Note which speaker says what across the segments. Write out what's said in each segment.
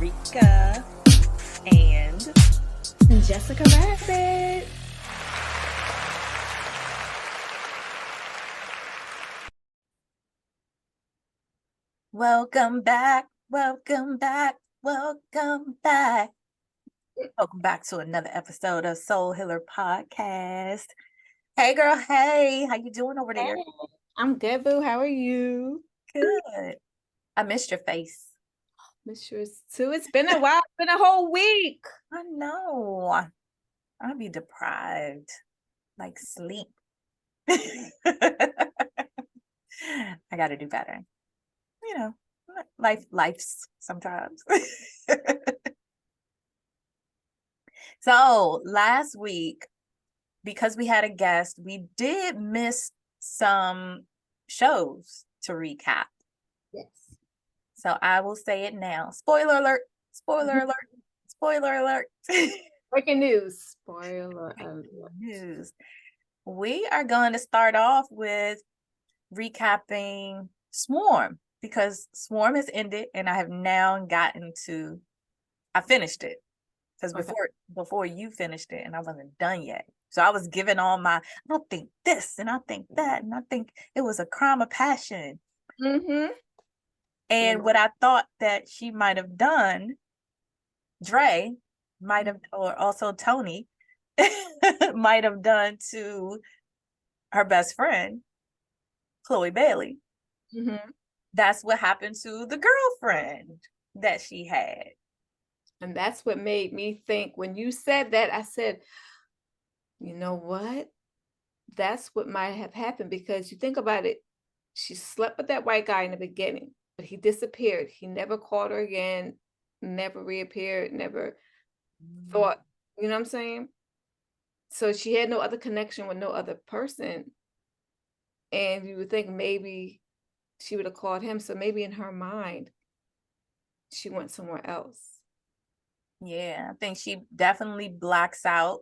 Speaker 1: Reka and
Speaker 2: Jessicarabbit.
Speaker 1: welcome back, welcome back, welcome back. Welcome back to another episode of Soul Healer Podcast. Hey girl, hey, how you doing over there?
Speaker 2: Hey, I'm good, boo. How are you?
Speaker 1: Good. I missed your face.
Speaker 2: Miss yours too. It's been a while. It's been a whole week.
Speaker 1: I know. I'll be deprived, like sleep. I gotta do better. You know, life's sometimes. So last week, because we had a guest, we did miss some shows to recap.
Speaker 2: Yes.
Speaker 1: So I will say it now. Spoiler alert, spoiler alert, spoiler alert.
Speaker 2: Breaking news. Spoiler alert.
Speaker 1: News. We are going to start off with recapping Swarm because Swarm has ended and I have now I finished it. Because before you finished it and I wasn't done yet. So I was giving all I don't think this and I think that and I think it was a crime of passion.
Speaker 2: Mm-hmm.
Speaker 1: And what I thought that she might have done, Dre might have, or also Tony, might have done to her best friend, Chloe Bailey.
Speaker 2: Mm-hmm.
Speaker 1: That's what happened to the girlfriend that she had.
Speaker 2: And that's what made me think, when you said that, I said, you know what? That's what might have happened, because you think about it, she slept with that white guy in the beginning, but he disappeared. He never called her again, never reappeared, never thought, you know what I'm saying? So she had no other connection with no other person. And you would think maybe she would have called him. So maybe in her mind, she went somewhere else.
Speaker 1: Yeah, I think she definitely blacks out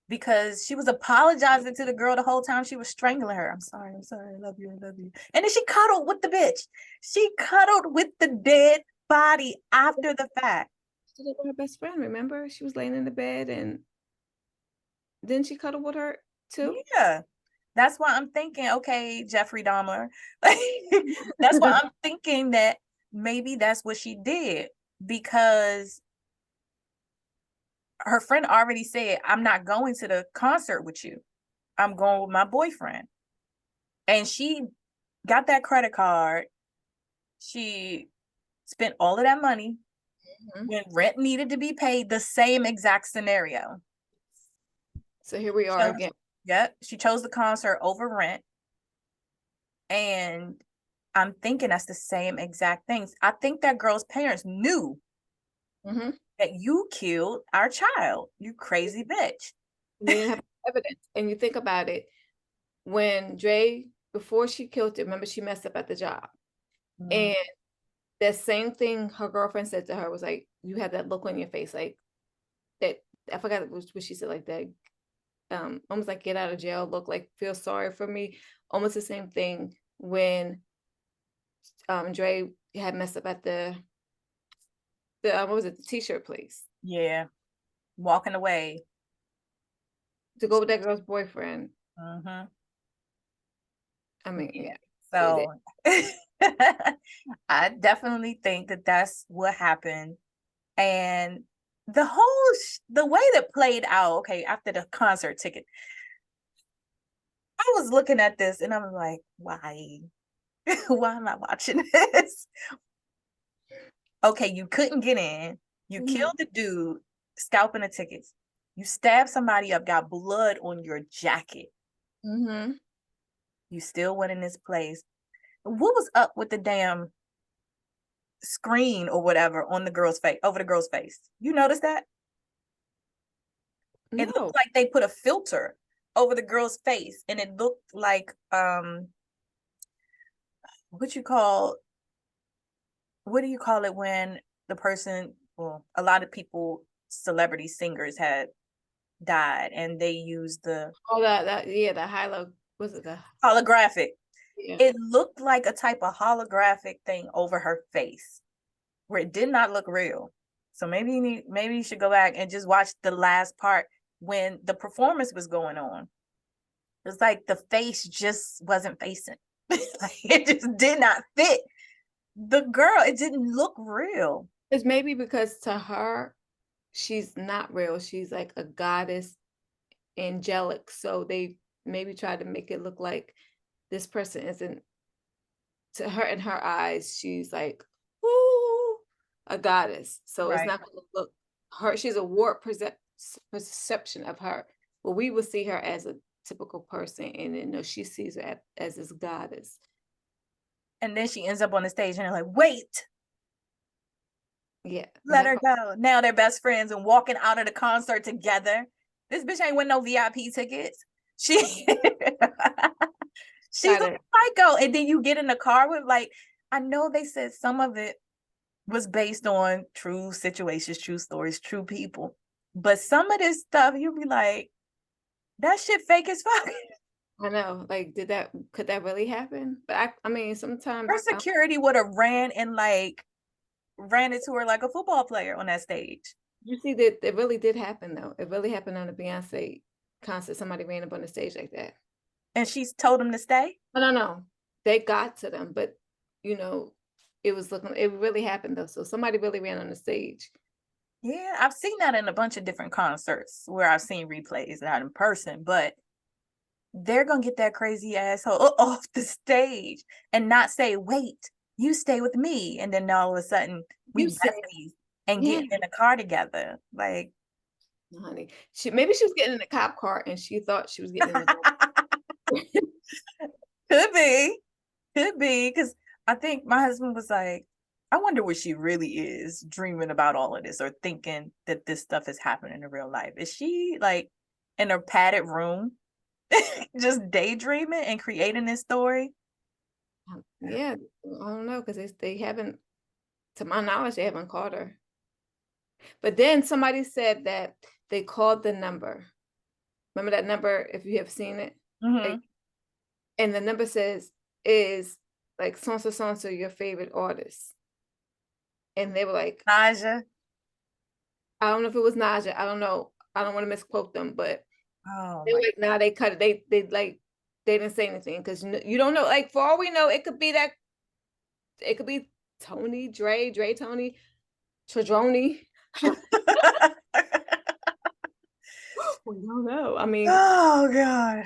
Speaker 1: because she was apologizing to the girl the whole time she was strangling her. I'm sorry, I love you, I love you. And then she cuddled with the bitch. She cuddled with the dead body after the fact.
Speaker 2: She did it with her best friend, remember? She was laying in the bed and didn't she cuddle with her too?
Speaker 1: Yeah. That's why I'm thinking, okay, Jeffrey Dahmer. That's why I'm thinking that maybe that's what she did, because her friend already said, I'm not going to the concert with you. I'm going with my boyfriend. And she got that credit card. She spent all of that money when rent needed to be paid, the same exact scenario.
Speaker 2: So here we are again.
Speaker 1: Yep. She chose the concert over rent. And I'm thinking that's the same exact things. I think that girl's parents knew that you killed our child, you crazy bitch.
Speaker 2: They didn't have evidence. And you think about it, when Dre, before she killed it, remember she messed up at the job. And that same thing her girlfriend said to her was like, you had that look on your face, like that, I forgot what she said, like that, almost like get out of jail look, like feel sorry for me. Almost the same thing when Dre had messed up at the what was it, the t-shirt place.
Speaker 1: Yeah. Walking away
Speaker 2: to go with that girl's boyfriend.
Speaker 1: I
Speaker 2: mean, yeah.
Speaker 1: So I definitely think that that's what happened. And the way that played out, okay, after the concert ticket, I was looking at this and I was like, why? Why am I watching this? Okay, you couldn't get in. You killed the dude, scalping the tickets. You stabbed somebody up, got blood on your jacket. You still went in this place. What was up with the damn screen or whatever on the girl's face, over the girl's face? You noticed that? No. It looked like they put a filter over the girl's face, and it looked like what do you call it when the person, well, a lot of people, celebrity singers had died and they used the holographic. Yeah. It looked like a type of holographic thing over her face where it did not look real. So maybe you should go back and just watch the last part when the performance was going on. It's like the face just wasn't facing. Like it just did not fit the girl. It didn't look real.
Speaker 2: It's maybe because to her, she's not real. She's like a goddess, angelic. So they maybe tried to make it look like this person isn't, to her, in her eyes, she's like, ooh, a goddess. So it's
Speaker 1: Right.
Speaker 2: not gonna look her, she's a warped perception of her. But we would see her as a typical person, and then no, she sees her as this goddess.
Speaker 1: And then she ends up on the stage and they're like, wait,
Speaker 2: Yeah.
Speaker 1: let her go. Now they're best friends and walking out of the concert together. This bitch ain't win no VIP tickets. She she's a psycho. And then you get in the car with, like, I know they said some of it was based on true situations, true stories, true people. But some of this stuff, you'll be like, that shit fake as fuck.
Speaker 2: I know. Like, could that really happen? But I mean, sometimes
Speaker 1: Her security would have ran into her like a football player on that stage.
Speaker 2: you see that it really did happen though. It really happened on the Beyonce concert. Somebody ran up on the stage like that.
Speaker 1: And she's told him to stay?
Speaker 2: No. They got to them, but you know, it really happened though. So somebody really ran on the stage.
Speaker 1: Yeah, I've seen that in a bunch of different concerts where I've seen replays, not in person, but they're gonna get that crazy asshole off the stage and not say, wait, you stay with me. And then all of a sudden we besties and getting in the car together. Like,
Speaker 2: honey, maybe she was getting in a cop car and she thought she was getting in a
Speaker 1: could be, because I think my husband was like, I wonder what she really is dreaming about all of this or thinking that this stuff is happening in real life. Is she like in a padded room just daydreaming and creating this story?
Speaker 2: Yeah, I don't know, because they haven't, to my knowledge, they haven't caught her. But then somebody said that they called the number. Remember that number, if you have seen it?
Speaker 1: Mm-hmm.
Speaker 2: And the number says, is like so your favorite artist. And they were like,
Speaker 1: Naja.
Speaker 2: I don't know if it was Naja. I don't know. I don't want to misquote them, but
Speaker 1: Oh,
Speaker 2: they were like, nah, they cut it. They like, they didn't say anything because you don't know. Like, for all we know, it could be Tony, Dre, Tony, Tradroni. We don't know. I mean,
Speaker 1: oh God,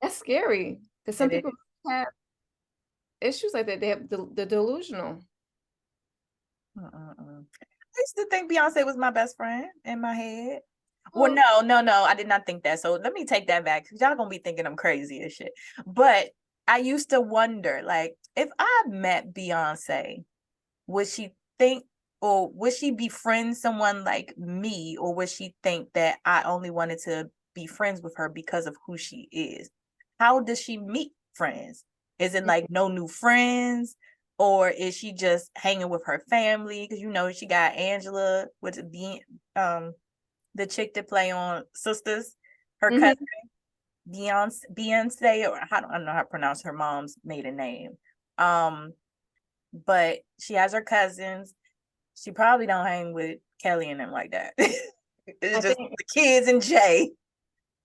Speaker 2: that's scary because some
Speaker 1: it
Speaker 2: people
Speaker 1: is.
Speaker 2: have issues like that. They have the delusional.
Speaker 1: I used to think Beyonce was my best friend in my head. Well,
Speaker 2: Oh,
Speaker 1: no, I did not think that. So let me take that back. Y'all gonna be thinking I'm crazy as shit. But I used to wonder, like, if I met Beyonce, would she think, or would she befriend someone like me, or would she think that I only wanted to be friends with her because of who she is? How does she meet friends? Is it like no new friends? Or is she just hanging with her family? Because she got Angela with the chick that play on Sisters, her cousin Beyonce, or I don't know how to pronounce her mom's maiden name. But she has her cousins. She probably don't hang with Kelly and them like that. It's just the kids and Jay.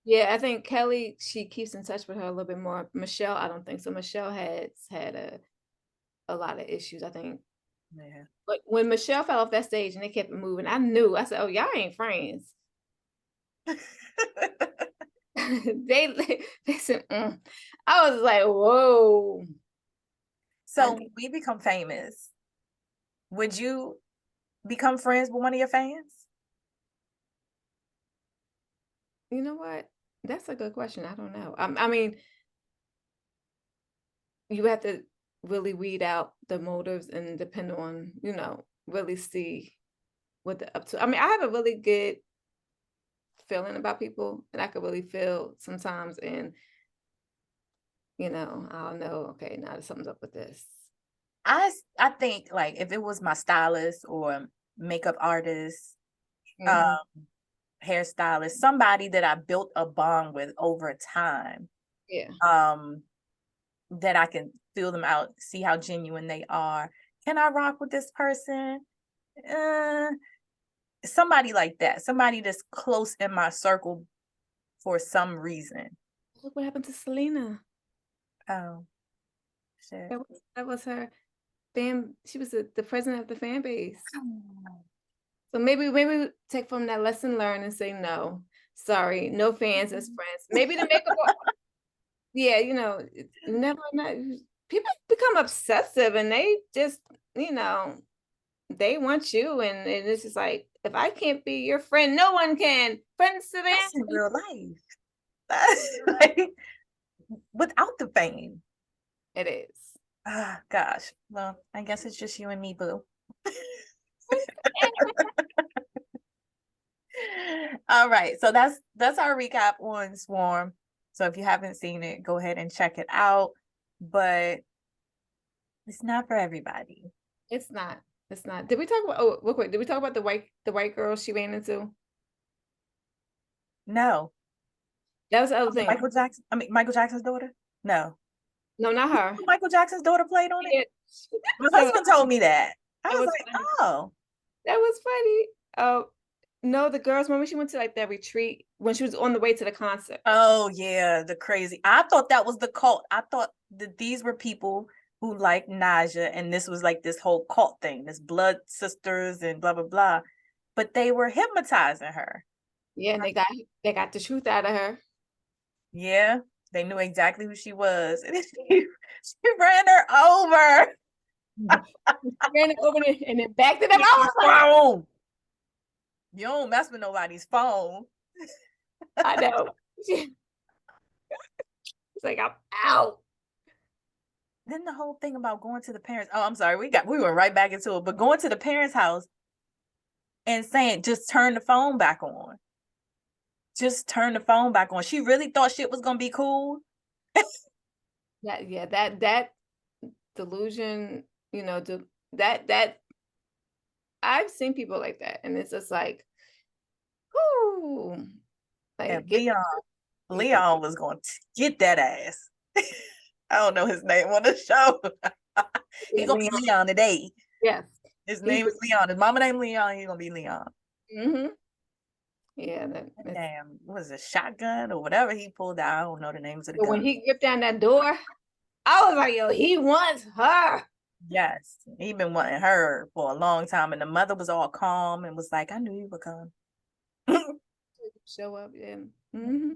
Speaker 2: Yeah, I think Kelly, she keeps in touch with her a little bit more. Michelle, I don't think so. Michelle has had a lot of issues, I think.
Speaker 1: Yeah.
Speaker 2: But when Michelle fell off that stage and they kept moving, I knew. I said, "Oh, y'all ain't friends." they said, I was like, "Whoa."
Speaker 1: So when we become famous, would you become friends with one of your fans?
Speaker 2: You know what? That's a good question. I don't know. I mean, you have to really weed out the motives and depend on, really see what they're up to. I mean, I have a really good feeling about people, and I could really feel sometimes, and I'll know, okay, now something's up with this.
Speaker 1: I think, like, if it was my stylist or makeup artist, hairstylist, somebody that I built a bond with over time,
Speaker 2: Yeah.
Speaker 1: that I can feel them out, see how genuine they are. Can I rock with this person? somebody like that, somebody that's close in my circle for some reason.
Speaker 2: Look what happened to Selena.
Speaker 1: Oh, shit.
Speaker 2: That was her fan. She was the president of the fan base.
Speaker 1: Oh.
Speaker 2: So maybe we take from that lesson learned and say no. Sorry, no fans as friends. Maybe the makeup. Yeah, you know, never not. People become obsessive and they just, you know, they want you, and it's just like, if I can't be your friend, no one can. Friends to them.
Speaker 1: That's in real life. Like, without the fame.
Speaker 2: It is.
Speaker 1: Ah, gosh. Well, I guess it's just you and me, boo. All right. So that's our recap on Swarm. So if you haven't seen it, go ahead and check it out. But it's not for everybody.
Speaker 2: It's not. It's not. Did we talk about, oh, real quick, did we talk about the white girl she ran into?
Speaker 1: No.
Speaker 2: That was the other thing.
Speaker 1: Michael Jackson's daughter? No.
Speaker 2: No, not her.
Speaker 1: Michael Jackson's daughter played on it?
Speaker 2: Yeah.
Speaker 1: My husband told me that. I was like,
Speaker 2: funny.
Speaker 1: oh.
Speaker 2: That was funny. Oh, no, the girls, remember she went to like that retreat when she was on the way to the concert.
Speaker 1: Oh, yeah, the crazy. I thought that was the cult. I thought that these were people who liked Naja, and this was like this whole cult thing, this blood sisters and blah, blah, blah. But they were hypnotizing her.
Speaker 2: Yeah, and they got the truth out of her.
Speaker 1: Yeah, they knew exactly who she was. And she ran her over.
Speaker 2: Ran it over and then backed it up. I was like,
Speaker 1: you don't mess with nobody's phone.
Speaker 2: I know. It's like, I'm out.
Speaker 1: Then the whole thing about going to the parents. Oh, I'm sorry. We went right back into it. But going to the parents' house and saying, just turn the phone back on. Just turn the phone back on. She really thought shit was gonna be cool.
Speaker 2: That delusion, you know, that I've seen people like that, and it's just like, ooh, like
Speaker 1: Leon was going to get that ass. I don't know his name on the show. He's gonna be Leon today.
Speaker 2: Yes,
Speaker 1: his name is Leon. His mama named Leon. He's gonna be Leon.
Speaker 2: Mm-hmm. Yeah,
Speaker 1: damn, was it shotgun or whatever he pulled out? I don't know the names of the gun.
Speaker 2: When he gripped down that door, I was like, yo, he wants her.
Speaker 1: Yes, he been wanting her for a long time, and the mother was all calm and was like, "I knew you would come."
Speaker 2: Show up, yeah. Mm-hmm.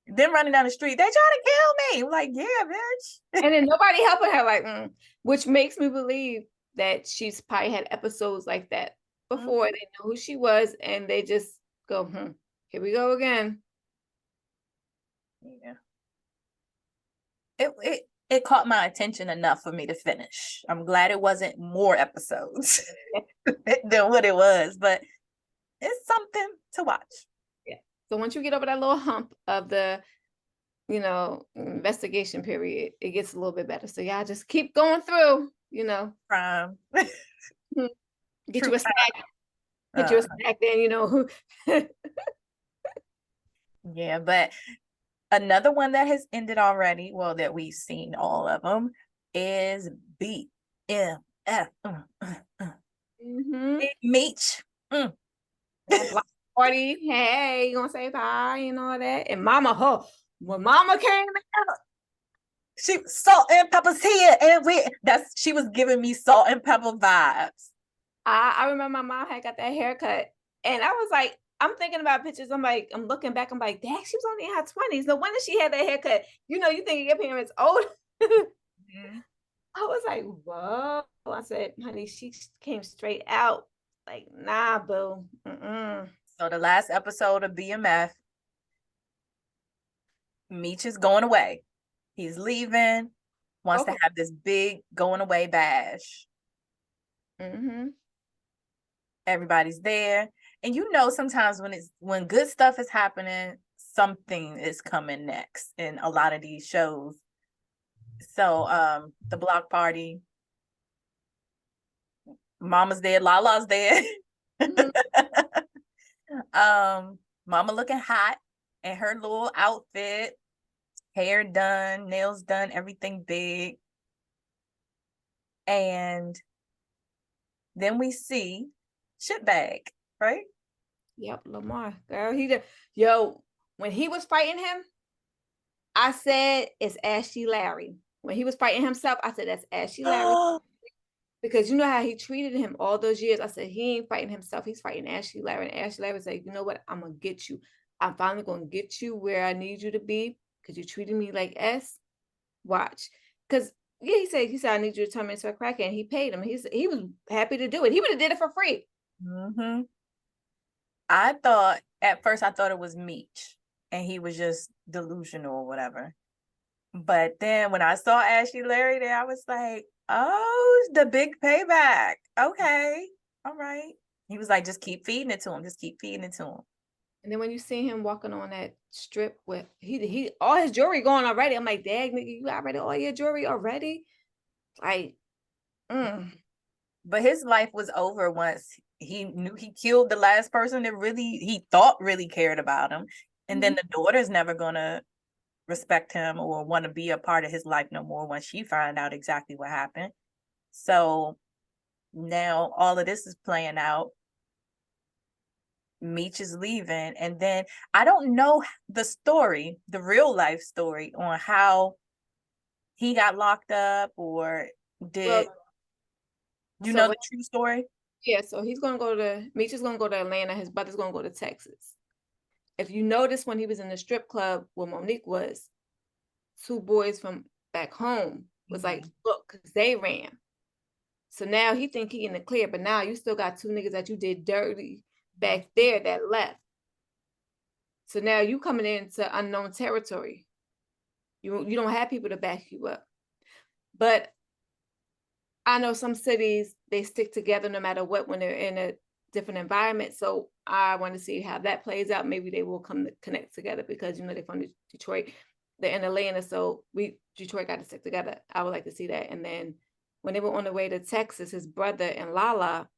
Speaker 1: Then running down the street, they trying to kill me. Like, yeah, bitch.
Speaker 2: And then nobody helping her, like, which makes me believe that she's probably had episodes like that before. They know who she was, and they just go, here we go again.
Speaker 1: Yeah. It caught my attention enough for me to finish. I'm glad it wasn't more episodes than what it was, but it's something to watch.
Speaker 2: Yeah. So once you get over that little hump of the, you know, investigation period, it gets a little bit better. So y'all just keep going through, you know.
Speaker 1: Crime.
Speaker 2: Get you a snack. Get you a snack then, you know.
Speaker 1: Yeah, but another one that has ended already, well, that we've seen all of them, is BMF. Meech.
Speaker 2: Block party. Hey, you gonna say bye and all that? And mama, when mama came out,
Speaker 1: she salt and pepper's here, and she was giving me salt and pepper vibes.
Speaker 2: I remember my mom had got that haircut, and I was like, I'm thinking about pictures. I'm looking back. I'm like, dang, she was only in her 20s. No wonder she had that haircut. You know, you think your parents old. I was like, whoa. I said, honey, she came straight out. Like, nah, boo.
Speaker 1: So the last episode of BMF, Meech is going away. He's leaving. Wants to have this big going away bash. Everybody's there. And you know, sometimes when good stuff is happening, something is coming next in a lot of these shows. So the block party, Mama's there, Lala's there. Mama looking hot in her little outfit, hair done, nails done, everything big. And then we see Shitbag. right?
Speaker 2: Yep, Lamar. Girl, he did. Yo, when he was fighting him, I said it's Ashley Larry. When he was fighting himself, I said that's Ashley Larry. Because you know how he treated him all those years. I said he ain't fighting himself. He's fighting Ashley Larry. And Ashley Larry said, you know what? I'm gonna get you. I'm finally gonna get you where I need you to be because you treated me like S. Watch. Because yeah, he said I need you to turn me into a crackhead. And he paid him. He was happy to do it. He would have did it for free.
Speaker 1: Mm-hmm. At first I thought it was Meech and he was just delusional or whatever. But then when I saw Ashley Larry there, I was like, oh, the big payback. Okay. All right. He was like, just keep feeding it to him. Just keep feeding it to him.
Speaker 2: And then when you see him walking on that strip with he all his jewelry going already, I'm like, dang, nigga, you already all your jewelry already? Like,
Speaker 1: But his life was over once he knew he killed the last person that he thought really cared about him. And then the daughter's never gonna respect him or want to be a part of his life no more once she find out exactly what happened. So now all of this is playing out. Meech is leaving, and then I don't know the real life story on how he got locked up, or did you know the true story?
Speaker 2: Yeah, so Meech is gonna go to Atlanta, his brother's gonna go to Texas. If you notice when he was in the strip club where Monique was, 2 boys from back home was like, look, because they ran. So now he think he in the clear, but now you still got 2 niggas that you did dirty back there that left. So now you coming into unknown territory. You don't have people to back you up. But I know some cities, they stick together no matter what when they're in a different environment. So I want to see how that plays out. Maybe they will come to connect together because, you know, they're from Detroit. They're in Atlanta, so Detroit got to stick together. I would like to see that. And then when they were on the way to Texas, his brother and Lala,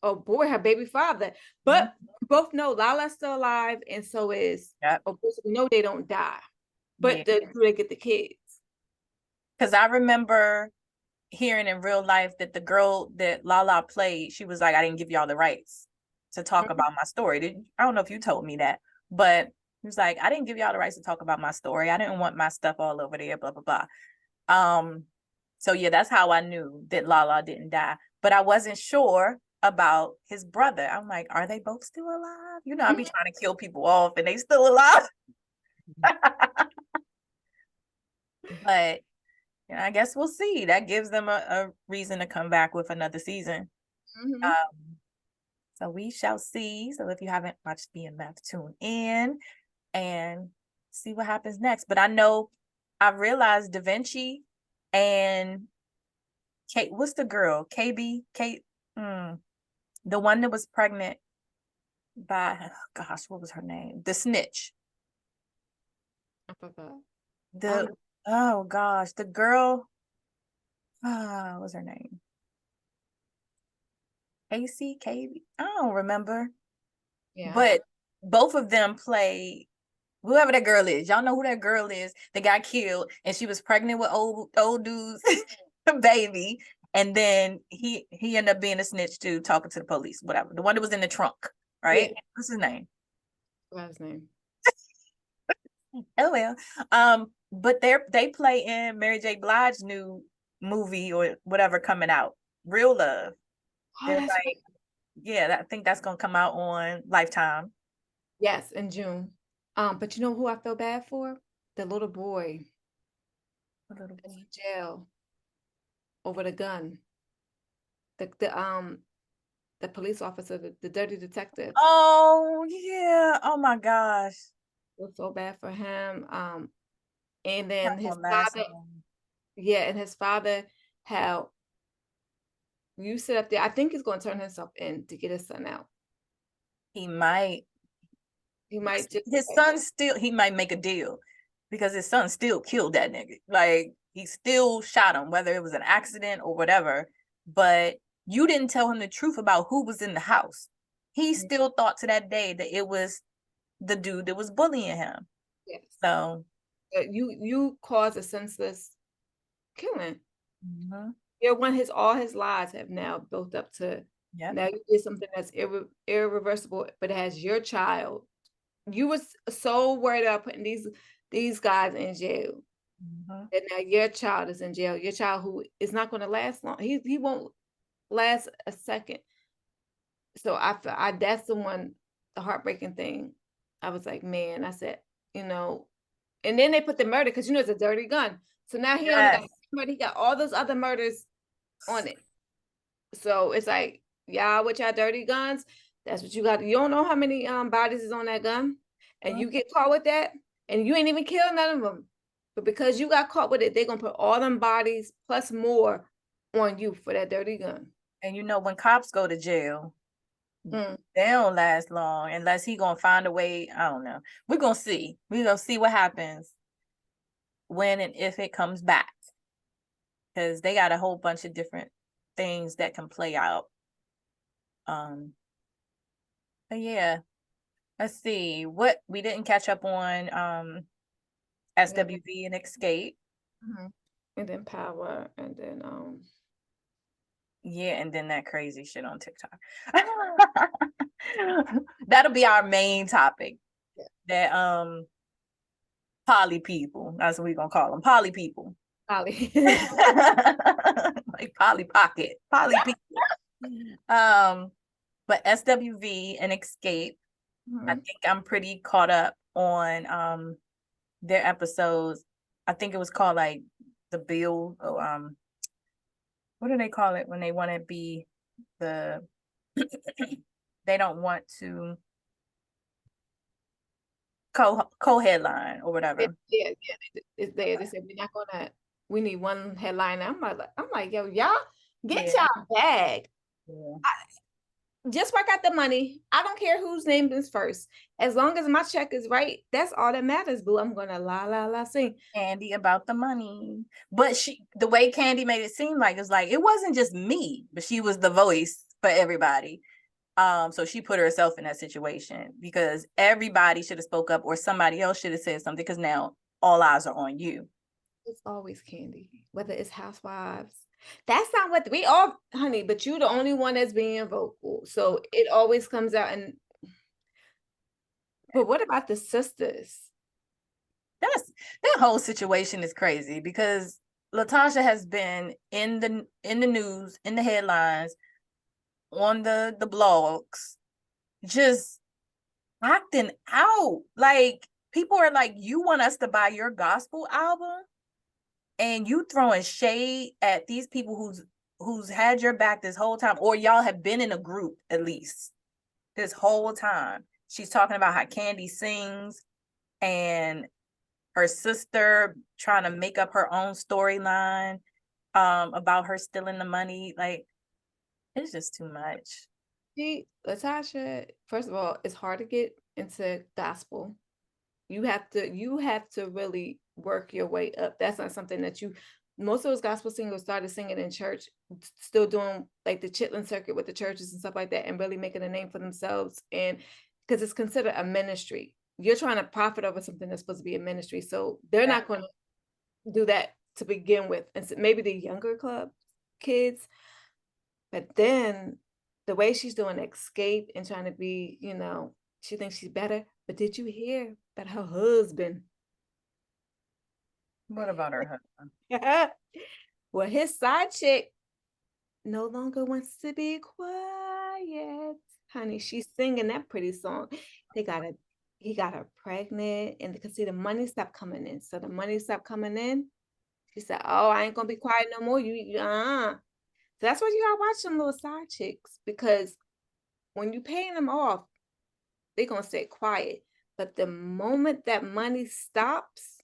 Speaker 2: oh boy, her baby father. But both know Lala's still alive, and so is, of course, we know they don't die. But do they get the kids?
Speaker 1: Because I remember hearing in real life that the girl that Lala played, she was like, I didn't give y'all the rights to talk about my story. I don't know if you told me that, but he was like, I didn't give y'all the rights to talk about my story. I didn't want my stuff all over there, blah, blah, blah. So yeah, that's how I knew that Lala didn't die. But I wasn't sure about his brother. I'm like, are they both still alive? You know, I be trying to kill people off and they still alive. But I guess we'll see. That gives them a reason to come back with another season. So we shall see. So if you haven't watched BMF, tune in and see what happens next. But I know I realized Da Vinci and Kate, what's the girl? Kate, the one that was pregnant by, oh gosh, what was her name? The snitch.
Speaker 2: I forgot.
Speaker 1: Oh gosh, the girl, what was her name? Katie? I don't remember. Yeah. But both of them play whoever that girl is. Y'all know who that girl is that got killed, and she was pregnant with old dude's baby. And then he ended up being a snitch too, talking to the police, whatever. The one that was in the trunk, right? Yeah. What's his name?
Speaker 2: What's his name?
Speaker 1: Oh well. But they play in Mary J. Blige's new movie or whatever coming out, Real Love. Like, yeah, I think that's gonna come out on Lifetime.
Speaker 2: Yes, in June. But you know who I feel bad for? The little boy. In jail over the gun. The police officer, the dirty detective.
Speaker 1: Oh yeah. Oh my gosh.
Speaker 2: I feel so bad for him. And then his father. Yeah, and his father, how you sit up there. I think he's gonna turn himself in to get his son out.
Speaker 1: He might his son still, he might make a deal because his son still killed that nigga. Like, he still shot him, whether it was an accident or whatever. But you didn't tell him the truth about who was in the house. He still thought to that day that it was the dude that was bullying him.
Speaker 2: Yes.
Speaker 1: So
Speaker 2: you caused a senseless killing. Yeah, all his lies have now built up to
Speaker 1: Yep.
Speaker 2: Now you did something that's irreversible, but it has your child. You was so worried about putting these guys in jail.
Speaker 1: Mm-hmm.
Speaker 2: And now your child is in jail. Your child who is not going to last long. He won't last a second. So I that's the heartbreaking thing. I was like, man, I said, you know, and then they put the murder because it's a dirty gun. So now he only got
Speaker 1: Yes.
Speaker 2: murder. He got all those other murders on it. So it's like, y'all with y'all dirty guns, that's what you got. You don't know how many bodies is on that gun, and you get caught with that, and you ain't even killed none of them. But because you got caught with it, they're gonna put all them bodies plus more on you for that dirty gun.
Speaker 1: And when cops go to jail, they don't last long unless he gonna find a way. I don't know. We're gonna see. We're gonna see what happens when and if it comes back. Because they got a whole bunch of different things that can play out. But yeah, let's see what we didn't catch up on. SWV and Xscape.
Speaker 2: And then power, and then
Speaker 1: yeah, and then that crazy shit on TikTok. That'll be our main topic. That poly people. That's what we're gonna call them. Poly people.
Speaker 2: Poly.
Speaker 1: Like Polly Pocket. Poly people. But SWV and Xscape, I think I'm pretty caught up on their episodes. I think it was called like the bill. What do they call it when they want to be the they don't want to co-headline or whatever.
Speaker 2: Yeah. They said we need one headline. I'm like, yo, y'all get y'all bag.
Speaker 1: Yeah.
Speaker 2: Just work out the money. I don't care whose name is first. As long as my check is right, that's all that matters, boo. I'm gonna la sing.
Speaker 1: Candy about the money. But the way Candy made it seem like, it's like it wasn't just me, but she was the voice for everybody. So she put herself in that situation because everybody should have spoke up or somebody else should have said something because now all eyes are on you.
Speaker 2: It's always Candy, whether it's housewives. That's not what we all, honey, but you the only one that's being vocal. So it always comes out. But what about the sisters?
Speaker 1: That whole situation is crazy because Latasha has been in the news, in the headlines, on the blogs, just acting out. Like people are like, you want us to buy your gospel album? And you throwing shade at these people who's had your back this whole time, or y'all have been in a group at least this whole time. She's talking about how Candy sings and her sister trying to make up her own storyline about her stealing the money. Like, it's just too much.
Speaker 2: Latasha, first of all, it's hard to get into gospel. You have to really work your way up. That's not something that most of those gospel singers started singing in church, still doing like the chitlin circuit with the churches and stuff like that, and really making a name for themselves. And because it's considered a ministry, you're trying to profit over something that's supposed to be a ministry. So they're not going to do that to begin with. And so maybe the younger club kids, but then the way she's doing Xscape and trying to be, she thinks she's better. But did you hear about her husband?
Speaker 1: What about her husband?
Speaker 2: Well, his side chick no longer wants to be quiet. Honey, she's singing that pretty song. He got her pregnant, and because see the money stopped coming in. So the money stopped coming in. She said, "Oh, I ain't gonna be quiet no more. So that's why you gotta watch them little side chicks, because when you paying them off, they're gonna stay quiet. But the moment that money stops,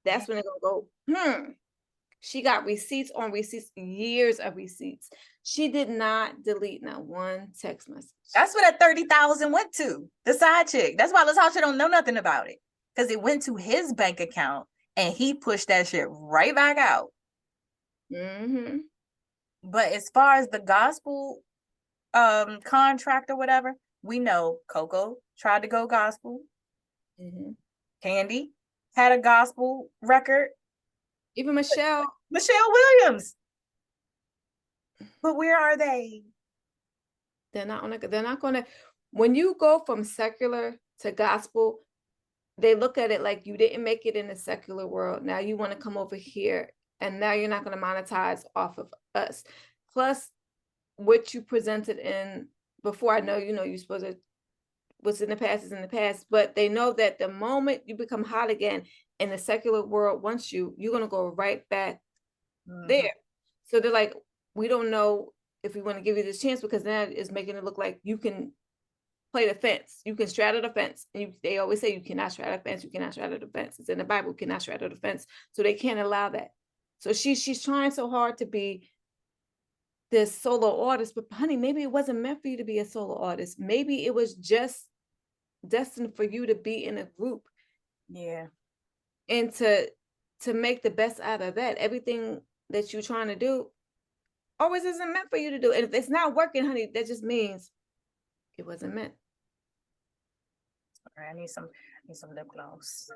Speaker 2: that's when they're gonna go, She got receipts on receipts, years of receipts. She did not delete not one text message.
Speaker 1: That's where that 30,000 went to, the side chick. That's why Latasha don't know nothing about it, because it went to his bank account and he pushed that shit right back out. But as far as the gospel contract or whatever, we know Coco tried to go gospel. Candy had a gospel record.
Speaker 2: Even Michelle
Speaker 1: Williams. But where are they?
Speaker 2: They're not gonna, when you go from secular to gospel, they look at it like you didn't make it in the secular world. Now you want to come over here, and now you're not going to monetize off of us. Plus, what you presented in before, I know, you're supposed to, what's in the past is in the past, but they know that the moment you become hot again and the secular world wants you, you're going to go right back there. So they're like, we don't know if we want to give you this chance, because that is making it look like you can play the fence. You can straddle the fence. And they always say you cannot straddle the fence. You cannot straddle the fence. It's in the Bible. You cannot straddle the fence. So they can't allow that. So she's trying so hard to be this solo artist, but honey, maybe it wasn't meant for you to be a solo artist. Maybe it was just destined for you to be in a group.
Speaker 1: Yeah.
Speaker 2: And to make the best out of that. Everything that you're trying to do always isn't meant for you to do. And if it's not working, honey, that just means it wasn't meant.
Speaker 1: All right, I need some lip gloss.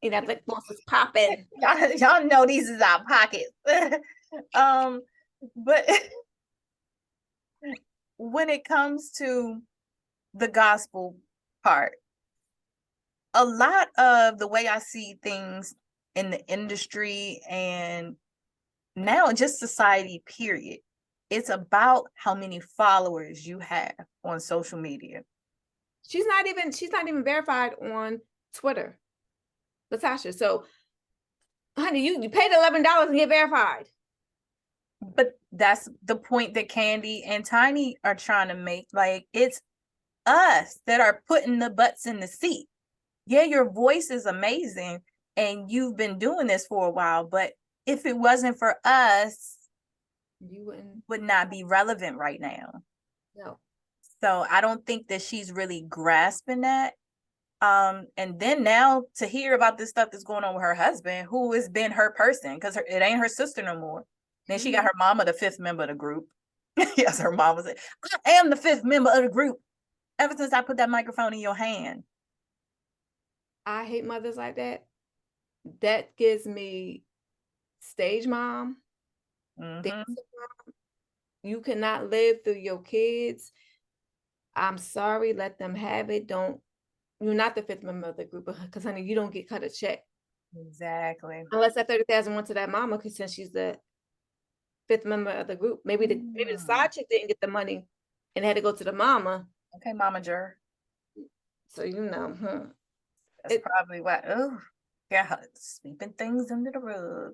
Speaker 2: That lip gloss is popping.
Speaker 1: Y'all know these is our pockets. But when it comes to the gospel part, a lot of the way I see things in the industry and now just society, period, it's about how many followers you have on social media.
Speaker 2: She's not even verified on Twitter, Latasha. So, honey, you paid $11 and get verified.
Speaker 1: But that's the point that Candy and Tiny are trying to make. Like, it's us that are putting the butts in the seat. Yeah, your voice is amazing and you've been doing this for a while, but if it wasn't for us, you would not be relevant right now.
Speaker 2: No.
Speaker 1: So I don't think that she's really grasping that. And then now to hear about this stuff that's going on with her husband, who has been her person, because it ain't her sister no more. Then she got her mama, the fifth member of the group. Yes, her mama said, I am the fifth member of the group ever since I put that microphone in your hand.
Speaker 2: I hate mothers like that. That gives me stage mom. You cannot live through your kids. I'm sorry, let them have it. You're not the fifth member of the group, because honey, you don't get cut a check.
Speaker 1: Exactly.
Speaker 2: Unless that 30,000 went to that mama, because since she's the fifth member of the group, maybe the side chick didn't get the money and had to go to the mama.
Speaker 1: Okay, momager.
Speaker 2: So
Speaker 1: that's probably what. Oh, yeah, sweeping things under the rug.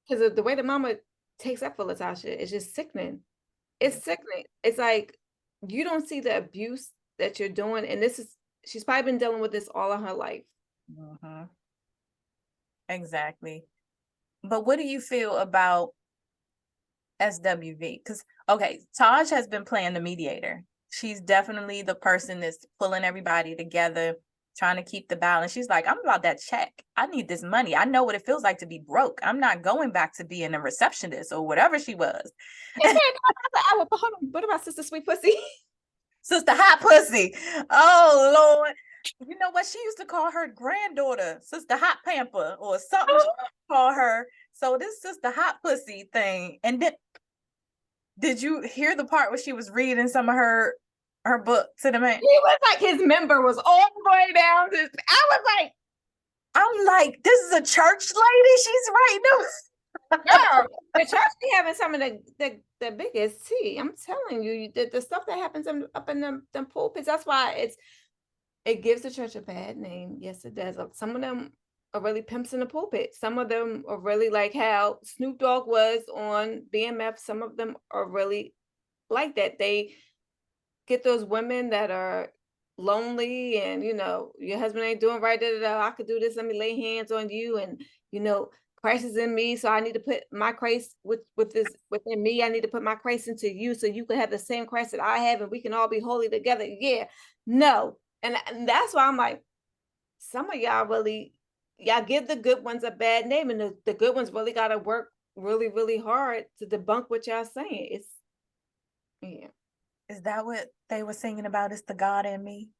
Speaker 2: Because the way the mama takes up for Latasha is just sickening. It's sickening. It's like you don't see the abuse that you're doing, and she's probably been dealing with this all of her life.
Speaker 1: Exactly. But what do you feel about SWV? Because okay, Taj has been playing the mediator. She's definitely the person that's pulling everybody together, trying to keep the balance. She's like, I'm about that check. I need this money. I know what it feels like to be broke. I'm not going back to being a receptionist or whatever she was.
Speaker 2: What about Sister Sweet Pussy?
Speaker 1: Sister Hot Pussy. Oh, Lord. You know what? She used to call her granddaughter Sister Hot Pamper or something. She call her. So this Sister Hot Pussy thing. And then, did you hear the part where she was reading some of her book to the man?
Speaker 2: He was like, his member was all the way down.
Speaker 1: I'm like, this is a church lady. She's writing
Speaker 2: Girl, the church be having some of the biggest tea. I'm telling you, the stuff that happens up in them pulpits. That's why it gives the church a bad name. Yes, it does. Some of them are really pimps in the pulpit. Some of them are really like how Snoop Dogg was on BMF. Some of them are really like that. They get those women that are lonely and, your husband ain't doing right. I could do this. Let me lay hands on you. And, Christ is in me. So I need to put my Christ within me. I need to put my Christ into you so you can have the same Christ that I have and we can all be holy together. Yeah. No. And that's why I'm like, some of y'all give the good ones a bad name, and the good ones really got to work really, really hard to debunk what y'all saying. Yeah.
Speaker 1: Is that what they were singing about? It's the God in me.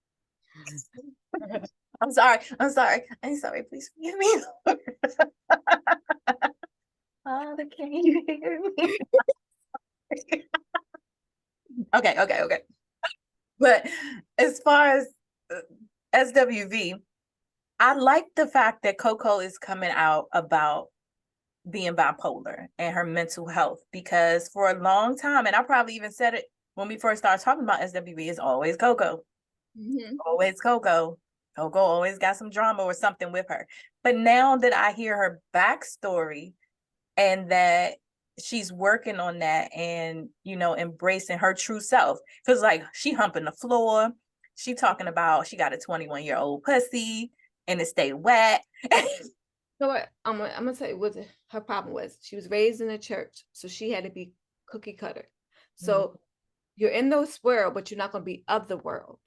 Speaker 1: I'm sorry. Please forgive me. Father, can you hear me? Okay. But as far as SWV, I like the fact that Coco is coming out about being bipolar and her mental health, because for a long time, and I probably even said it when we first started talking about SWV, is always Coco. Always Coco. Coco always got some drama or something with her. But now that I hear her backstory and that she's working on that and, embracing her true self, because like she humping the floor, she talking about she got a 21-year-old pussy and it stayed wet.
Speaker 2: So what I'm gonna tell you what her problem was. She was raised in a church, so she had to be cookie cutter. So you're in this world, but you're not gonna be of the world.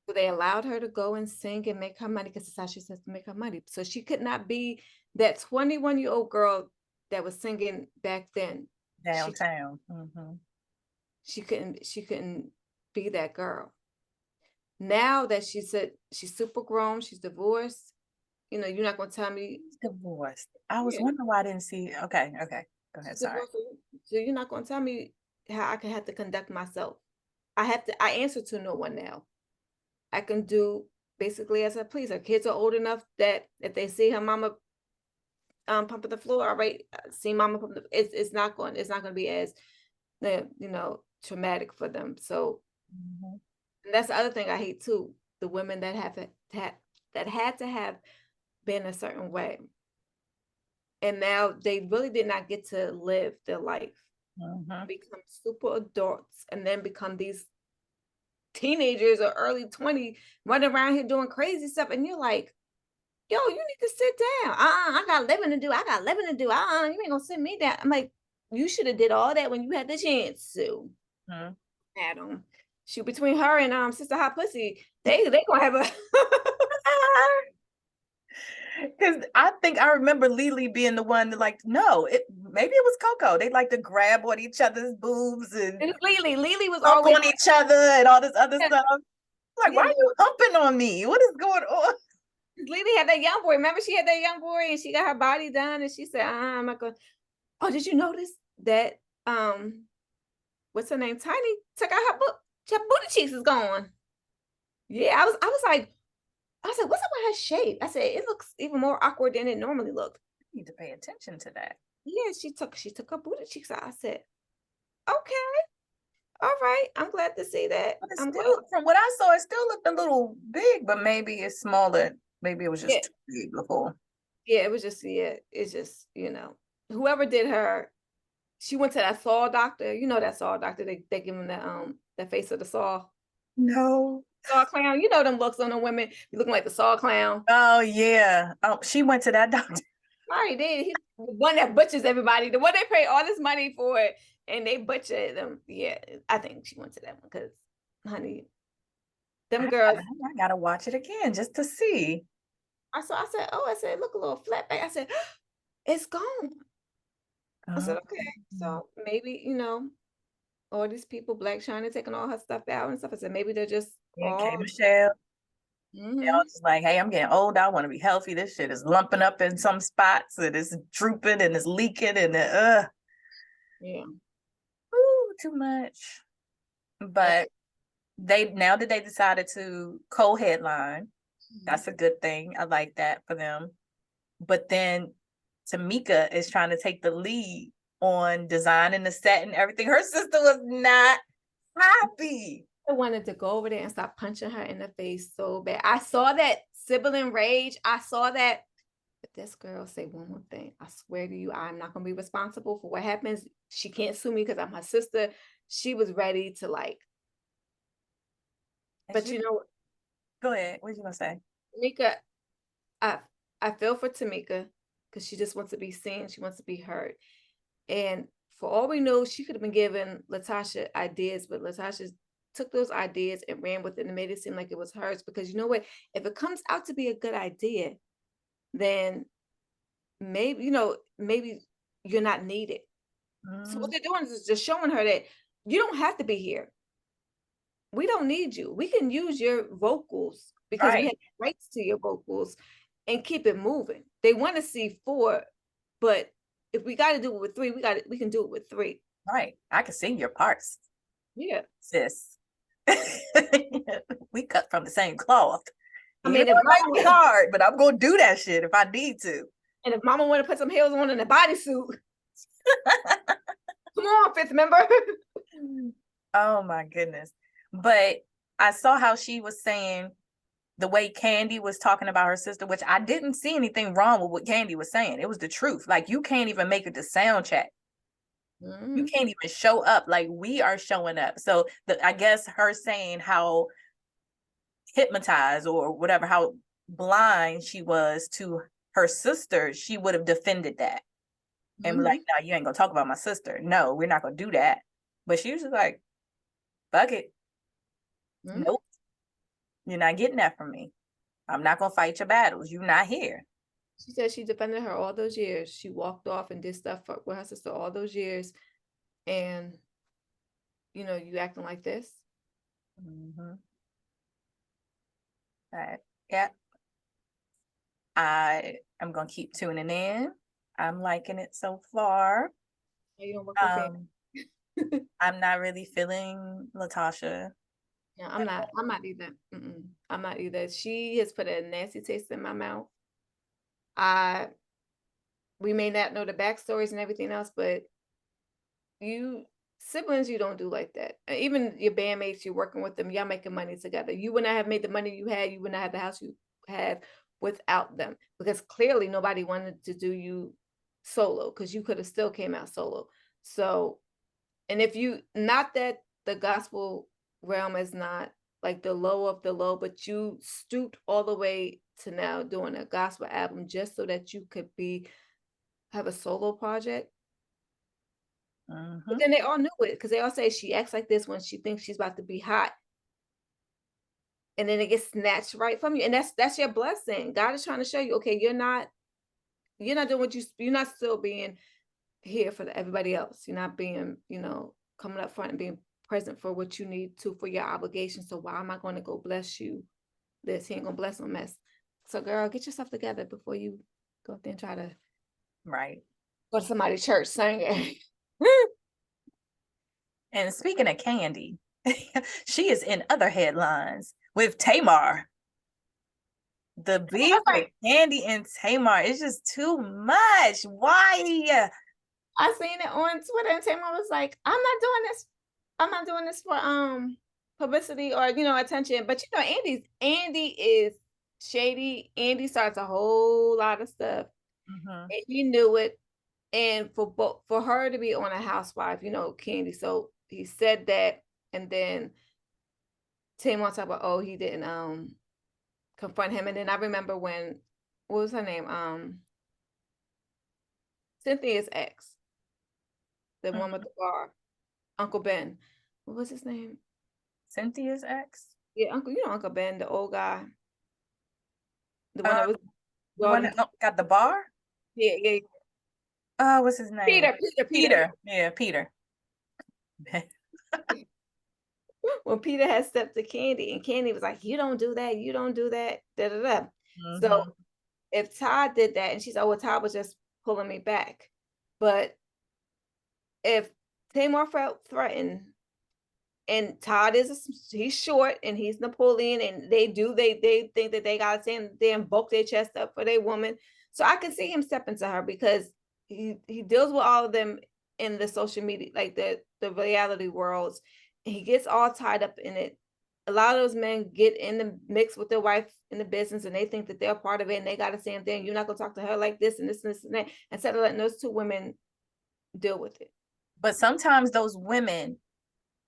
Speaker 2: So they allowed her to go and sing and make her money because that's how she says to make her money. So she could not be that 21-year-old girl that was singing back then
Speaker 1: downtown.
Speaker 2: She couldn't be that girl. Now that she said she's super grown, she's divorced, you're not going to tell me
Speaker 1: divorced. I was wondering why I didn't see. Okay, go ahead. Sorry.
Speaker 2: So you're not going to tell me how I can have to conduct myself. I answer to no one now. I can do basically as I please. Her kids are old enough that if they see her mama pumping the floor, all right, see mama pumping it's not going to be as traumatic for them. So and that's the other thing I hate too, the women that had to have been a certain way and now they really did not get to live their life, become super adults, and then become these teenagers or early 20 running around here doing crazy stuff, and you're like, yo, you need to sit down. I got living to do. You ain't gonna sit me down. I'm like, you should have did all that when you had the chance to. Adam, shoot, between her and Sister Hot Pussy, they gonna have a
Speaker 1: because I think I remember Lily being the one that maybe it was Coco. They like to grab on each other's boobs and
Speaker 2: Lily was
Speaker 1: always
Speaker 2: always
Speaker 1: on each other and all this other stuff. Like, why are you humping on me? What is going on?
Speaker 2: Lily had that young boy. Remember, she had that young boy and she got her body done and she said, I'm not gonna. Oh, did you notice that what's her name? Tiny took out her booty cheeks is gone. Yeah, I was like, what's up with her shape? I said, it looks even more awkward than it normally looked.
Speaker 1: You need to pay attention to that.
Speaker 2: Yeah, she took her booty cheeks out. I said, okay, all right. I'm glad to see that.
Speaker 1: From what I saw, it still looked a little big, but maybe it's smaller. Maybe it was just too big before.
Speaker 2: Yeah, it was just it's just, whoever did her, she went to that saw doctor. You know that saw doctor, they give him the face of the saw.
Speaker 1: No.
Speaker 2: Saw clown. You know them looks on the women, you looking like the saw clown.
Speaker 1: Oh yeah. Oh, she went to that doctor.
Speaker 2: Right, he's the one that butchers everybody, the one they pay all this money for it, and they butcher them. Yeah, I think she went to that one because, honey, them girls.
Speaker 1: I gotta watch it again just to see.
Speaker 2: I said, look, a little flat back. I said, it's gone. I said, okay, so maybe, all these people, Black China taking all her stuff out and stuff. I said, maybe they're just
Speaker 1: K. Michelle. They're just like, hey, I'm getting old. I want to be healthy. This shit is lumping up in some spots and it's drooping and it's leaking and too much. But now that they decided to co-headline, that's a good thing. I like that for them. But then Tamika is trying to take the lead on designing the set and everything. Her sister was not happy.
Speaker 2: I wanted to go over there and stop punching her in the face so bad. I saw that sibling rage. I saw that. But this girl say one more thing. I swear to you, I'm not going to be responsible for what happens. She can't sue me because I'm her sister. She was ready to but
Speaker 1: go ahead. What are you going to say?
Speaker 2: Tamika, I feel for Tamika because she just wants to be seen. She wants to be heard. And for all we know, she could have been giving Latasha ideas, but Latasha took those ideas and ran with it and made it seem like it was hers. Because you know what? If it comes out to be a good idea, then maybe, maybe you're not needed. So what they're doing is just showing her that you don't have to be here. We don't need you. We can use your vocals because we have rights to your vocals and keep it moving. They want to see 4, but if we got to do it with 3, we can do it with 3.
Speaker 1: Right. I can sing your parts.
Speaker 2: Yeah.
Speaker 1: sis. We cut from the same cloth.
Speaker 2: I
Speaker 1: Even
Speaker 2: mean,
Speaker 1: though it might be hard, but I'm gonna do that shit if I need to.
Speaker 2: and if mama want to put some heels on in a bodysuit, come on, fifth member.
Speaker 1: Oh my goodness. But I saw how she was saying the way Candy was talking about her sister, which I didn't see anything wrong with what Candy was saying. It was the truth. Like, you can't even make it to sound check. You can't even show up like we are showing up. So I guess her saying how hypnotized or whatever, how blind she was to her sister, she would have defended that and be like, no, you ain't gonna talk about my sister. No, we're not gonna do that. But she was just like, fuck it. Nope. You're not getting that from me. I'm not gonna fight your battles. You're not here.
Speaker 2: She said she defended her all those years. She walked off and did stuff with her sister all those years. And, you acting like this.
Speaker 1: Yeah. I am gonna keep tuning in. I'm liking it so far.
Speaker 2: You don't work with
Speaker 1: I'm not really feeling Latasha.
Speaker 2: Yeah, I'm not either. I'm not either. She has put a nasty taste in my mouth. We may not know the backstories and everything else, but siblings, you don't do like that. Even your bandmates, you're working with them, y'all making money together. You would not have made the money you had, you would not have the house you have without them, because clearly nobody wanted to do you solo, because you could have still came out solo. So, and if you, not that the gospel realm is not like the low of the low, but you stooped all the way to now doing a gospel album just so that you could have a solo project. But then they all knew it, because they all say she acts like this when she thinks she's about to be hot, and then it gets snatched right from you, and that's your blessing. God is trying to show you, okay, you're not doing what you're not still being here for everybody else. You're not being, coming up front and being present for what you need to for your obligation. So why am I going to go bless you this? He ain't gonna bless no mess. So girl, get yourself together before you go up there and try to go to somebody's church singing.
Speaker 1: And speaking of Candy, she is in other headlines with Tamar. The beef with Candy and Tamar is just too much. Why?
Speaker 2: I seen it on Twitter, and Tamar was like, I'm not doing this for publicity or attention. But Andy is shady. Andy starts a whole lot of stuff. And he knew it. And for her to be on a housewife, Candy. So he said that, and then Tamar talked about, oh, he didn't confront him. And then I remember what was her name? Cynthia's ex, the one with the bar, Uncle Ben. What was his name?
Speaker 1: Cynthia's ex?
Speaker 2: Yeah, Uncle Ben, the old guy. The one that was
Speaker 1: the one that got the bar?
Speaker 2: Yeah.
Speaker 1: What's his name? Peter. Yeah, Peter.
Speaker 2: When Peter had stepped to Candy, and Candy was like, you don't do that, you don't do that, da-da-da. So if Todd did that, and she said, oh, well, Todd was just pulling me back. But if Tamar felt threatened, and Todd he's short and he's Napoleon, and they think that they gotta stand there and bulk their chest up for their woman. So I can see him stepping to her, because he deals with all of them in the social media, like the reality worlds. And he gets all tied up in it. A lot of those men get in the mix with their wife in the business, and they think that they're part of it, and they got the same thing. You're not gonna talk to her like this and this and this and that, instead of letting those two women deal with it.
Speaker 1: But sometimes those women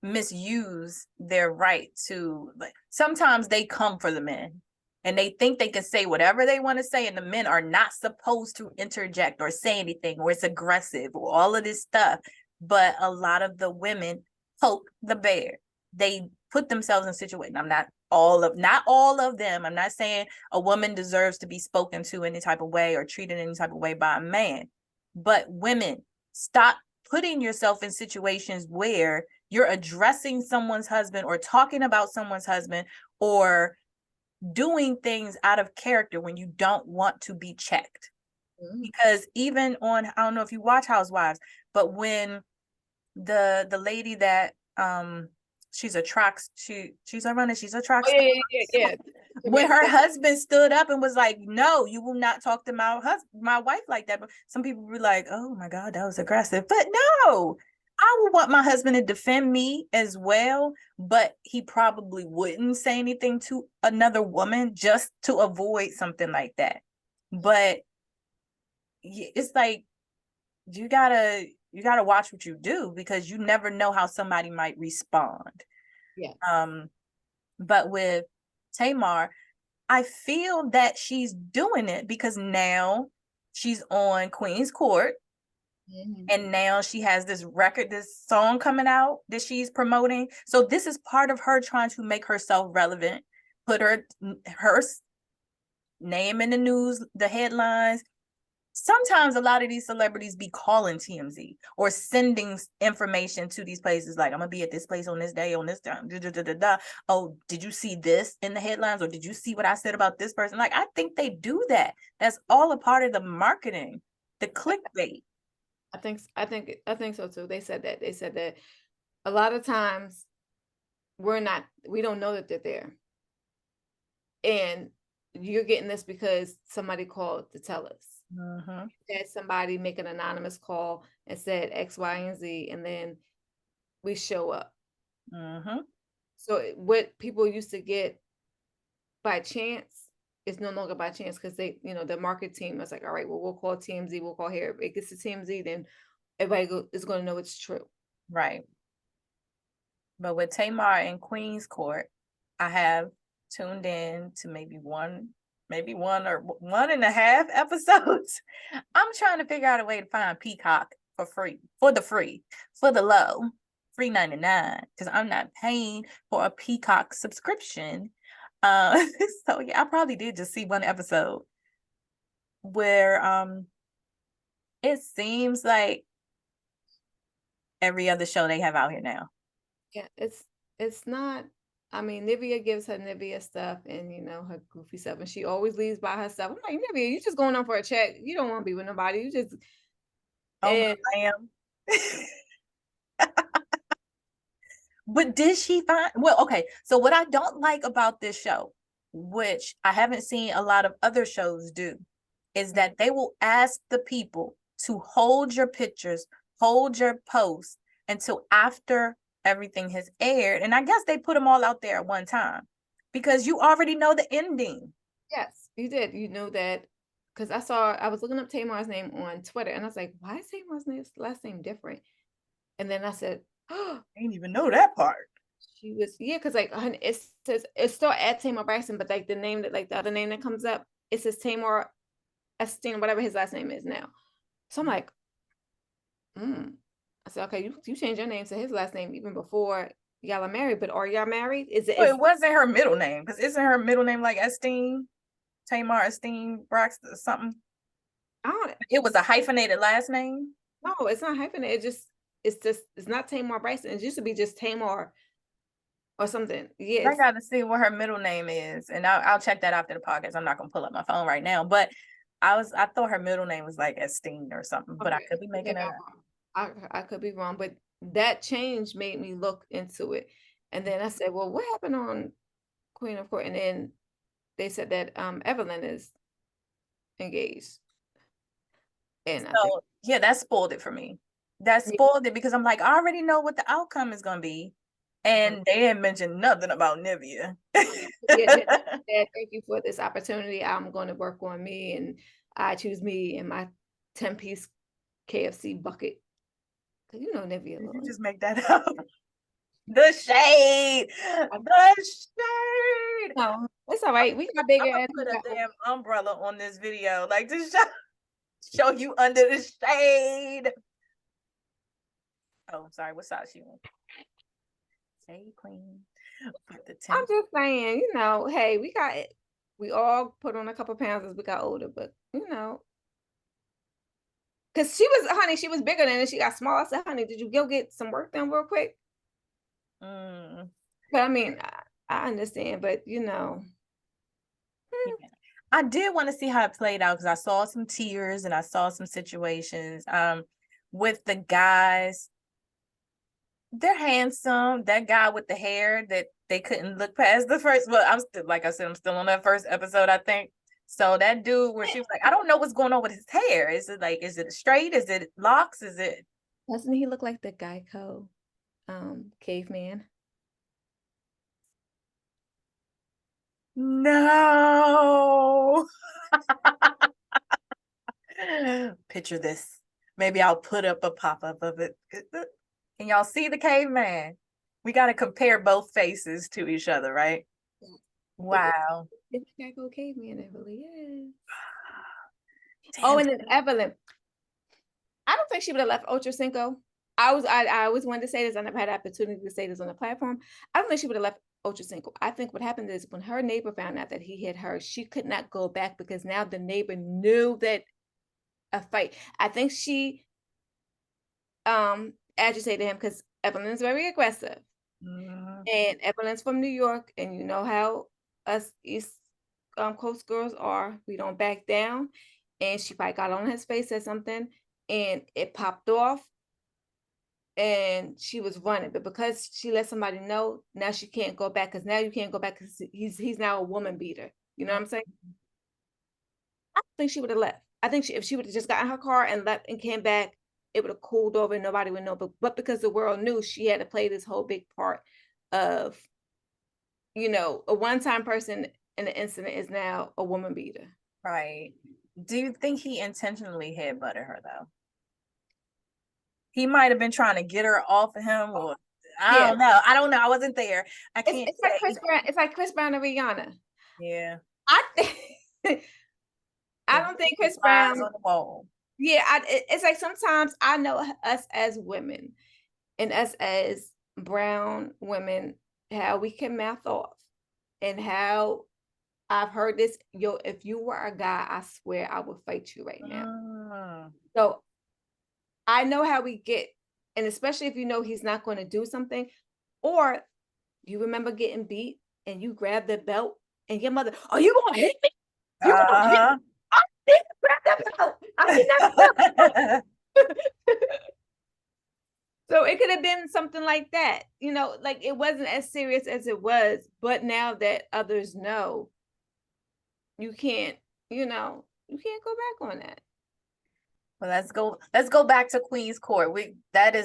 Speaker 1: misuse their right to, like, sometimes they come for the men and they think they can say whatever they want to say, and the men are not supposed to interject or say anything, or it's aggressive or all of this stuff. But a lot of the women poke the bear. They put themselves in situations. Not all of them. I'm not saying a woman deserves to be spoken to any type of way or treated any type of way by a man, but women, stop putting yourself in situations where you're addressing someone's husband or talking about someone's husband or doing things out of character when you don't want to be checked. Because even on, I don't know if you watch Housewives, but when the lady that she's a runner, she's a track
Speaker 2: Oh,
Speaker 1: star.
Speaker 2: yeah.
Speaker 1: When her husband stood up and was like, no, you will not talk to my wife like that. But some people were like, oh my God, that was aggressive. But no, I would want my husband to defend me as well, but he probably wouldn't say anything to another woman just to avoid something like that. But it's like, you gotta watch what you do, because you never know how somebody might respond.
Speaker 2: Yeah.
Speaker 1: But with Tamar, I feel that she's doing it because now she's on Queen's Court, and now she has this song coming out that she's promoting. So this is part of her trying to make herself relevant, put her name in the news, the headlines. Sometimes a lot of these celebrities be calling TMZ or sending information to these places, like, I'm gonna be at this place on this day, on this time. Oh, did you see this in the headlines, or did you see what I said about this person? Like, I think they do that. That's all a part of the marketing, the clickbait.
Speaker 2: I think so too. They said that a lot of times we don't know that they're there. And you're getting this because somebody called to tell us. Had somebody make an anonymous call and said X, Y, and Z, and then we show up. So what people used to get by chance is no longer by chance, because they, the market team is like, all right, well, we'll call TMZ, we'll call here. If it gets to TMZ, then everybody is going to know it's true.
Speaker 1: Right. But with Tamar and Queen's Court, I have tuned in to maybe one or 1.5 episodes. I'm trying to figure out a way to find Peacock for the low, $3.99, because I'm not paying for a Peacock subscription. So yeah, I probably did just see one episode where it seems like every other show they have out here now.
Speaker 2: Yeah, it's not. I mean, Nivea gives her Nivea stuff and her goofy stuff, and she always leaves by herself. I'm like, Nivea, you just going on for a check. You don't want to be with nobody. You just
Speaker 1: I am. But did she find, well, okay, so what I don't like about this show, which I haven't seen a lot of other shows do, is that they will ask the people to hold your pictures, hold your posts until after everything has aired. And I guess they put them all out there at one time because you already know the ending.
Speaker 2: Yes, you did. You know that, because I was looking up Tamar's name on Twitter, and I was like, why is Tamar's last name different? And then I said, oh,
Speaker 1: I didn't even know that part.
Speaker 2: She was, yeah, because like it says it's still at Tamar Braxton, but like the name that, like the other name that comes up, it says Tamar Esteen, whatever his last name is now. So I'm like, I said, okay, you changed your name to his last name even before y'all are married, but are y'all married?
Speaker 1: It wasn't her middle name, because isn't her middle name like Esteen? Tamar Esteen Braxton or something? It was a hyphenated last name?
Speaker 2: No, it's not hyphenated. It's not Tamar Braxton. It used to be just Tamar or something. Yes.
Speaker 1: I gotta see what her middle name is, and I'll check that after the podcast. I'm not gonna pull up my phone right now, but I thought her middle name was like Esteen or something, but I could be making it up.
Speaker 2: I could be wrong, but that change made me look into it. And then I said, well, what happened on Queen of Court? And then they said that Evelyn is engaged. And
Speaker 1: so yeah, that spoiled it for me. That spoiled it, because I'm like, I already know what the outcome is gonna be. And they didn't mention nothing about Nivea.
Speaker 2: Thank you for this opportunity. I'm going to work on me, and I choose me in my 10-piece KFC bucket. Cause Nivea.
Speaker 1: Did you just make that up? The shade.
Speaker 2: No, it's all right. We got bigger.
Speaker 1: I'm gonna put a damn umbrella on this video, like to show you under the shade. Oh, sorry. What size you want? Shade queen.
Speaker 2: I'm just saying, hey, we all put on a couple pounds as we got older, but because she was bigger than it. She got small. I said, honey, did you go get some work done real quick? But I mean, I understand, but
Speaker 1: I did want to see how it played out, because I saw some tears and I saw some situations with the guys they're handsome. That guy with the hair that they couldn't look past the first. Well, I'm still, like I said, I'm still on that first episode, I think. So that dude where she was like, I don't know what's going on with his hair. Is it like, is it straight? Is it locks? Is it?
Speaker 2: Doesn't he look like the Geico caveman?
Speaker 1: No. Picture this. Maybe I'll put up a pop-up of it. Can y'all see the caveman? We got to compare both faces to each other, right? Wow.
Speaker 2: It's the Geico caveman, it really is.
Speaker 1: Damn.
Speaker 2: Oh, and then Evelyn. I don't think she would have left Ocho Cinco. I always wanted to say this. I never had the opportunity to say this on the platform. I don't think she would have left Ocho Cinco. I think what happened is when her neighbor found out that he hit her, she could not go back because now the neighbor knew that a fight. I think she agitated him because Evelyn's very aggressive. And Evelyn's from New York, and you know how us East Coast girls are. We don't back down. And she probably got on his face, said something, and it popped off. And she was running, but because she let somebody know, now she can't go back because now you can't go back because he's now a woman beater. You know what I'm saying? I think she would have left. I think if she would have just got in her car and left and came back, it would have cooled over and nobody would know. But because the world knew, she had to play this whole big part of, a one-time person in the incident is now a woman beater.
Speaker 1: Right. Do you think he intentionally headbutted her though? He might have been trying to get her off of him, or I don't know. I don't know. I wasn't there. I can't.
Speaker 2: It's like Chris Brown. It's like Chris Brown and Rihanna.
Speaker 1: Yeah.
Speaker 2: I don't think Chris Brown.
Speaker 1: On the wall.
Speaker 2: Yeah, it's like sometimes I know us as women and us as brown women, how we can mouth off and how I've heard this. If you were a guy, I swear I would fight you right now. So I know how we get, and especially if you know he's not going to do something, or you remember getting beat and you grab the belt and your mother, are you going to hit me? You going to hit me? I didn't grab that belt. I did not. So it could have been something like that, like it wasn't as serious as it was, but now that others know, you can't go back on that.
Speaker 1: Well, let's go back to queenscourt. That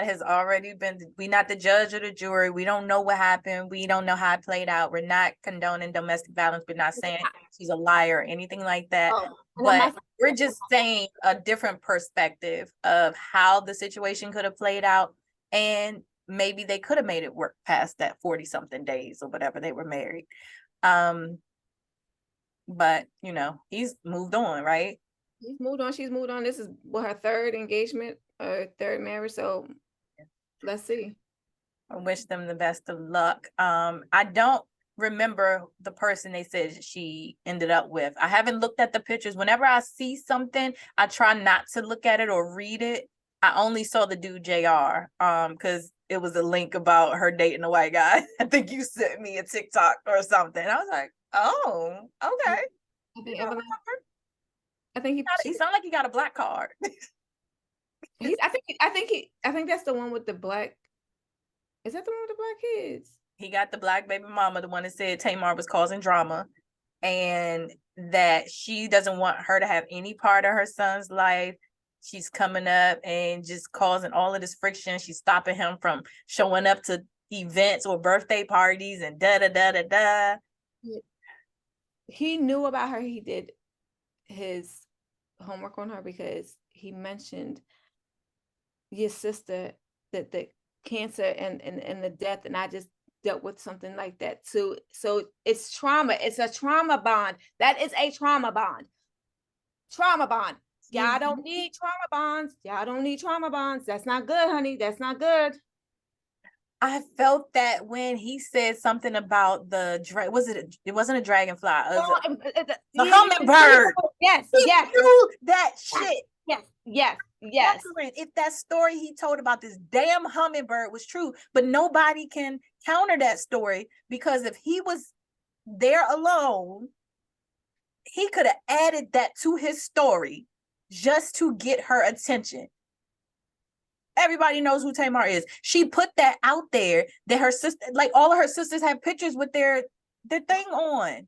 Speaker 1: has already been, we're not the judge or the jury. We don't know what happened. We don't know how it played out. We're not condoning domestic violence. We're not saying she's a liar or anything like that. But we're just saying a different perspective of how the situation could have played out. And maybe they could have made it work past that 40-something days or whatever they were married. But, he's moved on, right?
Speaker 2: He's moved on. She's moved on. This is her third engagement or third marriage. So let's see.
Speaker 1: I wish them the best of luck. I don't remember the person they said she ended up with. I haven't looked at the pictures. Whenever I see something, I try not to look at it or read it. I only saw the dude JR because it was a link about her dating a white guy. I think you sent me a TikTok or something. I was like, oh, okay. I think he sounded like he got a black card.
Speaker 2: I think that's the one with the black. Is that the one with the black kids?
Speaker 1: He got the black baby mama, the one that said Tamar was causing drama, and that she doesn't want her to have any part of her son's life. She's coming up and just causing all of this friction. She's stopping him from showing up to events or birthday parties and da.
Speaker 2: He knew about her. He did his homework on her because he mentioned your sister, that the cancer and the death, and I just dealt with something like that too. So it's trauma. It's a trauma bond. That is a trauma bond. Trauma bond. Y'all don't need trauma bonds. Y'all don't need trauma bonds. That's not good, honey. That's not good.
Speaker 1: I felt that when he said something about it wasn't a dragonfly. The hummingbird.
Speaker 2: Yes.
Speaker 1: He knew that shit.
Speaker 2: Yes.
Speaker 1: If that story he told about this damn hummingbird was true, but nobody can counter that story, because if he was there alone, he could have added that to his story just to get her attention. everybody knows who Tamar is. She put that out there that her sister, like all of her sisters have pictures with their thing on.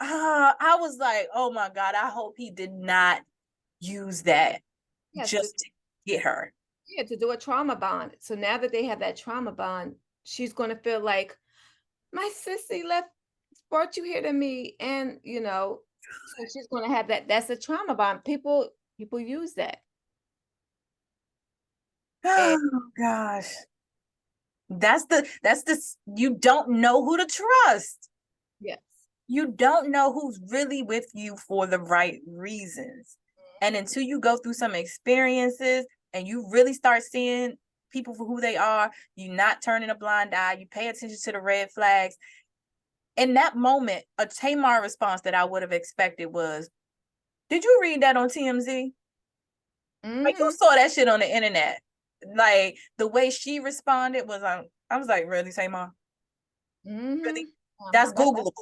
Speaker 1: I was like, oh my God, I hope he did not use that just to get her.
Speaker 2: Yeah, to do a trauma bond. So now that they have that trauma bond, she's going to feel like my sissy left, brought you here to me. And, so she's going to have that. That's a trauma bond. People use that. And
Speaker 1: Oh gosh. That's the you don't know who to trust.
Speaker 2: yes.
Speaker 1: You don't know who's really with you for the right reasons. And until you go through some experiences and you really start seeing people for who they are, you not turning a blind eye, you pay attention to the red flags. In that moment, a Tamar response that I would have expected was, did you read that on TMZ? Like, who saw that shit on the internet? Like, the way she responded was, I was like, really, Tamar? Really? That's Googleable.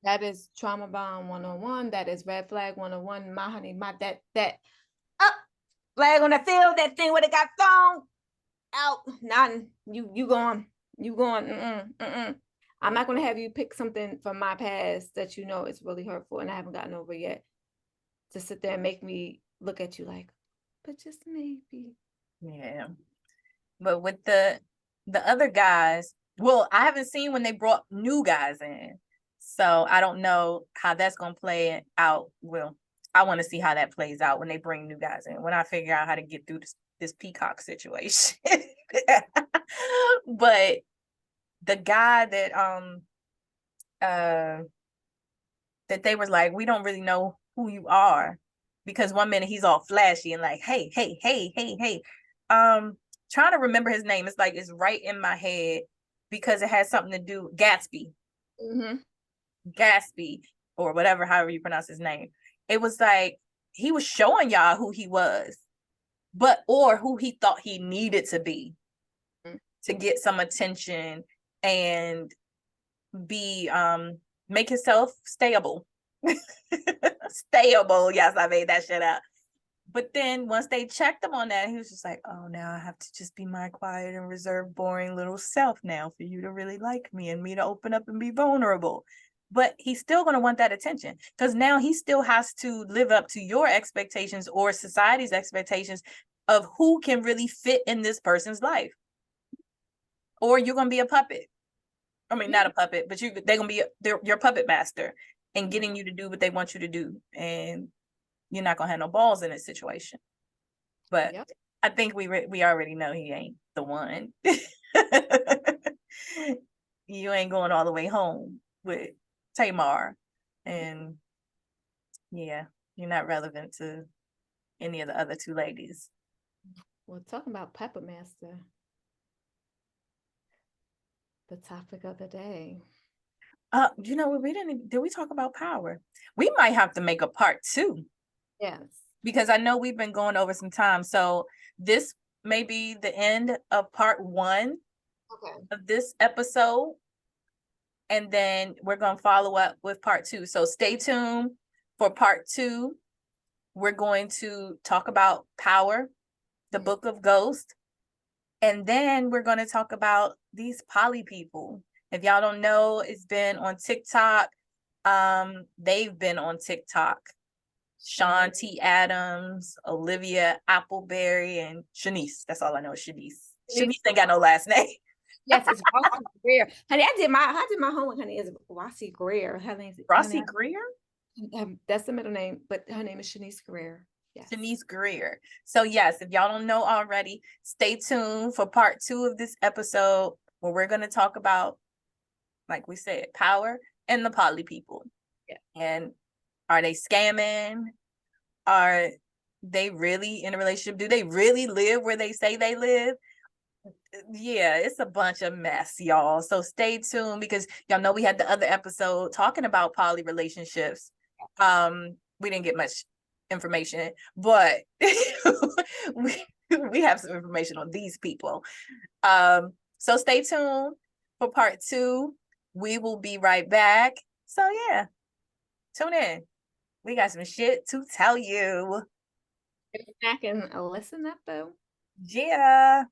Speaker 2: That is trauma bond 101. That is red flag 101. My honey, that up flag on the field, that thing where it got thrown out. Nothing. You going. I'm not gonna have you pick something from my past that you know is really hurtful and I haven't gotten over yet. To sit there and make me look at you like, but just maybe.
Speaker 1: Yeah. But with the other guys, well, I haven't seen when they brought new guys in. So I don't know how that's going to play out. Well, I want to see how that plays out when they bring new guys in, when I figure out how to get through this Peacock situation. But the guy that they were like, we don't really know who you are, because one minute he's all flashy and like, hey, trying to remember his name. It's like, it's right in my head because it has something to do, Gatsby. Gatsby, or whatever, however you pronounce his name. It was like he was showing y'all who he was, or who he thought he needed to be to get some attention and be make himself stable. Stable. Yes, I made that shit up. But then once they checked him on that, he was just like, oh, now I have to just be my quiet and reserved, boring little self now for you to really like me and me to open up and be vulnerable. But he's still going to want that attention, because now he still has to live up to your expectations or society's expectations of who can really fit in this person's life. Or you're going to be a puppet. I mean, not a puppet, but they're going to be your puppet master and getting you to do what they want you to do. And you're not going to have no balls in this situation. But yep. I think we already know he ain't the one. You ain't going all the way home with Tamar. And yeah, you're not relevant to any of the other two ladies.
Speaker 2: Well, talking about puppet master, the topic of the day.
Speaker 1: You know what, did we talk about power? We might have to make a part 2.
Speaker 2: Yes.
Speaker 1: Because I know we've been going over some time. So this may be the end of part 1 of this episode. And then we're going to follow up with part 2. So stay tuned for part 2. We're going to talk about power, the book of ghosts. And then we're going to talk about these poly people. If y'all don't know, it's been on TikTok. They've been on TikTok. Sean T. Adams, Olivia Appleberry, and Shanice. That's all I know is Shanice. Shanice ain't got no last name.
Speaker 2: Yes, it's Rossi Greer. Honey, I did my homework, honey. It's Rossi Greer. Her name is
Speaker 1: Rossi Greer?
Speaker 2: That's the middle name, but her name is Shanice Greer. Yes.
Speaker 1: Shanice Greer. So yes, if y'all don't know already, stay tuned for part 2 of this episode, where we're going to talk about, like we said, power and the poly people.
Speaker 2: Yeah.
Speaker 1: And are they scamming? Are they really in a relationship? Do they really live where they say they live? Yeah, it's a bunch of mess, y'all. So stay tuned, because y'all know we had the other episode talking about poly relationships. We didn't get much information, but we have some information on these people. So stay tuned for part 2. We will be right back. So yeah, tune in. We got some shit to tell you.
Speaker 2: Sit back and listen up though.
Speaker 1: Yeah.